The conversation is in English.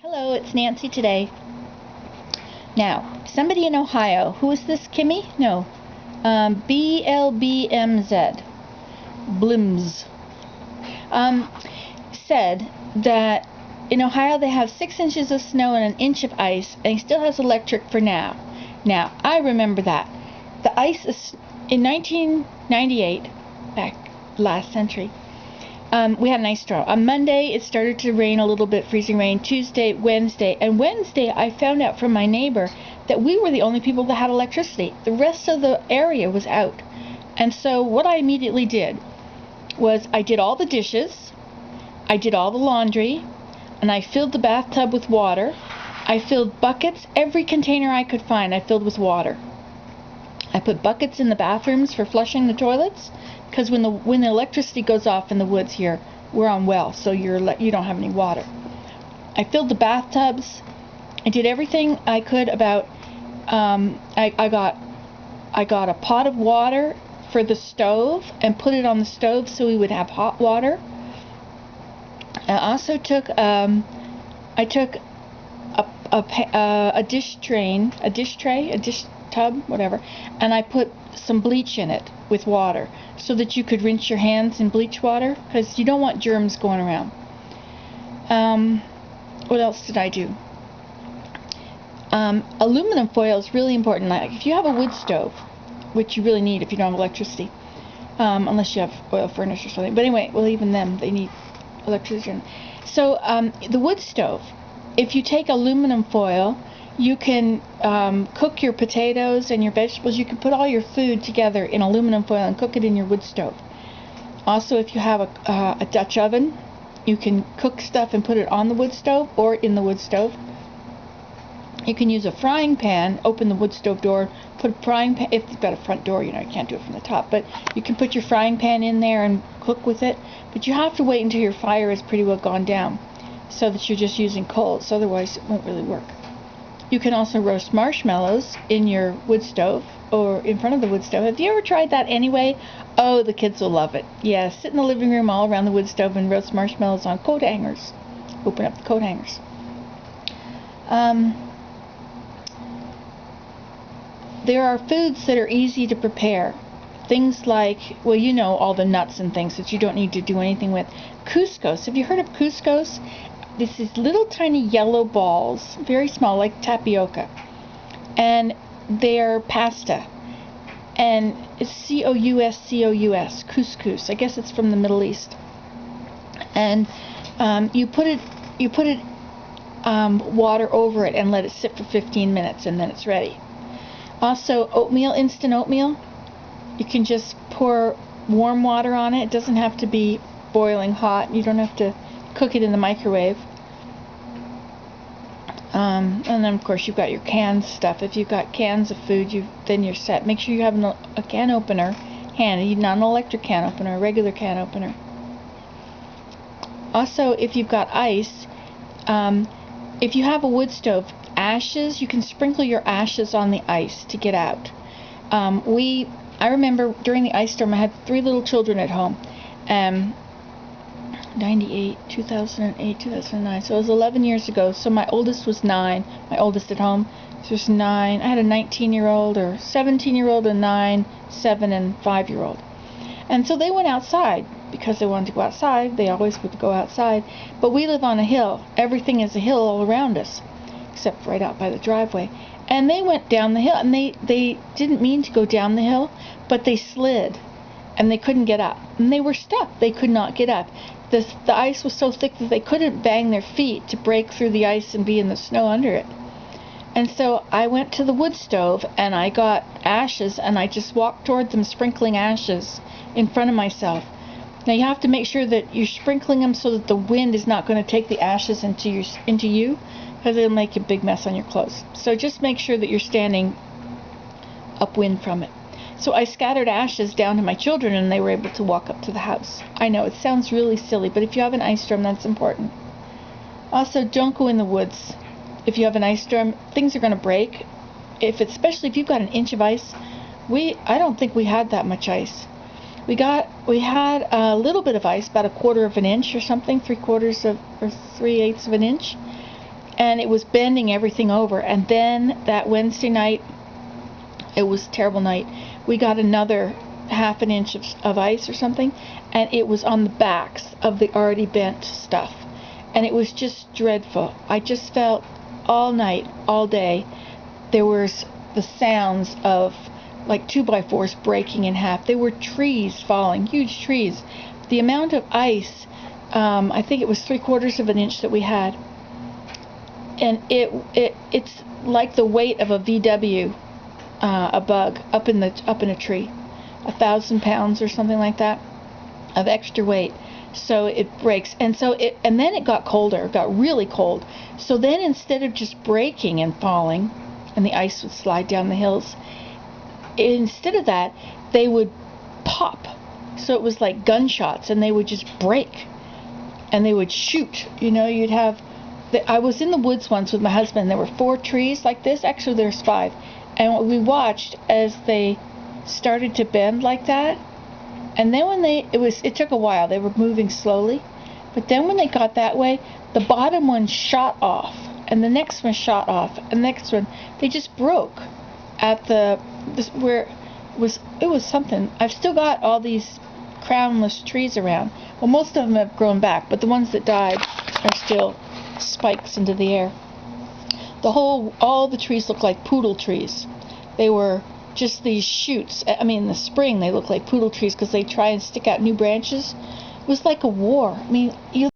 Hello, it's Nancy today. Now, somebody in Ohio, who is this, Kimmy? No, BLBMZ, Blims, said that in Ohio they have 6 inches of snow and an inch of ice, and he still has electric for now. Now, I remember that. The ice is in 1998, back last century. We had an ice storm. On Monday, it started to rain a little bit, freezing rain. Tuesday, Wednesday. And Wednesday, I found out from my neighbor that we were the only people that had electricity. The rest of the area was out. And so what I immediately did was I did all the dishes, I did all the laundry, and I filled the bathtub with water. I filled buckets, every container I could find, I filled with water. I put buckets in the bathrooms for flushing the toilets, because when the electricity goes off in the woods here, we're on well, so you don't have any water. I filled the bathtubs. I did everything I could about. I got a pot of water for the stove and put it on the stove so we would have hot water. I also took a dish tray, a dish tub, whatever, and I put some bleach in it with water so that you could rinse your hands in bleach water, because you don't want germs going around. What else did I do? Aluminum foil is really important. Like if you have a wood stove, which you really need if you don't have electricity, unless you have oil furnace or something. But anyway, well, even them, they need electricity. So the wood stove, if you take aluminum foil, you can cook your potatoes and your vegetables. You can put all your food together in aluminum foil and cook it in your wood stove. Also, if you have a Dutch oven, you can cook stuff and put it on the wood stove or in the wood stove. You can use a frying pan, open the wood stove door, put a frying pan, if you've got a front door, you can't do it from the top, but you can put your frying pan in there and cook with it. But you have to wait until your fire is pretty well gone down so that you're just using coals, otherwise it won't really work. You can also roast marshmallows in your wood stove or in front of the wood stove. Have you ever tried that anyway? Oh, the kids will love it. Yeah, sit in the living room all around the wood stove and roast marshmallows on coat hangers. Open up the coat hangers. There are foods that are easy to prepare. Things like, well, all the nuts and things that you don't need to do anything with. Couscous. Have you heard of couscous? This is little tiny yellow balls, very small, like tapioca. And they're pasta. And it's C-O-U-S, couscous. I guess it's from the Middle East. And you put water over it and let it sit for 15 minutes, and then it's ready. Also, oatmeal, instant oatmeal. You can just pour warm water on it. It doesn't have to be boiling hot. You don't have to cook it in the microwave. And then, of course, you've got your canned stuff. If you've got cans of food, then you're set. Make sure you have a can opener handy, not an electric can opener, a regular can opener. Also, if you've got ice, if you have a wood stove, ashes, you can sprinkle your ashes on the ice to get out. I remember during the ice storm, I had 3 little children at home. 98, 2008, 2009. So it was 11 years ago. So my oldest was 9. My oldest at home was 9. I had a 19-year-old or 17-year-old, a 9, 7, and 5-year-old. And so they went outside because they wanted to go outside. They always would go outside. But we live on a hill. Everything is a hill all around us, except right out by the driveway. And they went down the hill, and they didn't mean to go down the hill, but they slid, and they couldn't get up. And they were stuck. They could not get up. The ice was so thick that they couldn't bang their feet to break through the ice and be in the snow under it. And so I went to the wood stove, and I got ashes, and I just walked toward them sprinkling ashes in front of myself. Now you have to make sure that you're sprinkling them so that the wind is not going to take the ashes into you, because it'll make a big mess on your clothes. So just make sure that you're standing upwind from it. So I scattered ashes down to my children, and they were able to walk up to the house. I know, it sounds really silly, but if you have an ice storm, that's important. Also, don't go in the woods. If you have an ice storm, things are going to break. Especially if you've got an inch of ice. I don't think we had that much ice. We had a little bit of ice, about 1/4 of an inch or something, 3/8 of an inch. and it was bending everything over. And then that Wednesday night, it was a terrible night, we got another half an inch of ice or something, and it was on the backs of the already bent stuff, and it was just dreadful. I just felt all night, all day, there was the sounds of like 2x4s breaking in half. There were trees falling, huge trees. The amount of ice, I think it was 3/4 of an inch that we had, and it's like the weight of a VW, a bug up in a tree, 1,000 pounds or something like that of extra weight. So it breaks, and then it got colder. It got really cold. So then instead of just breaking and falling, and the ice would slide down the hills, instead of that, they would pop. So it was like gunshots, and they would just break, and they would shoot. You'd have. I was in the woods once with my husband. There were 4 trees like this. Actually, there's 5, and we watched as they started to bend like that. And then when it took a while. They were moving slowly, but then when they got that way, the bottom one shot off, and the next one shot off, and the next one, they just broke at where it was something. I've still got all these crownless trees around. Well, most of them have grown back, but the ones that died are still spikes into the air. All the trees look like poodle trees. They were just these shoots. I mean, in the spring they look like poodle trees because they try and stick out new branches. It was like a war. I mean, you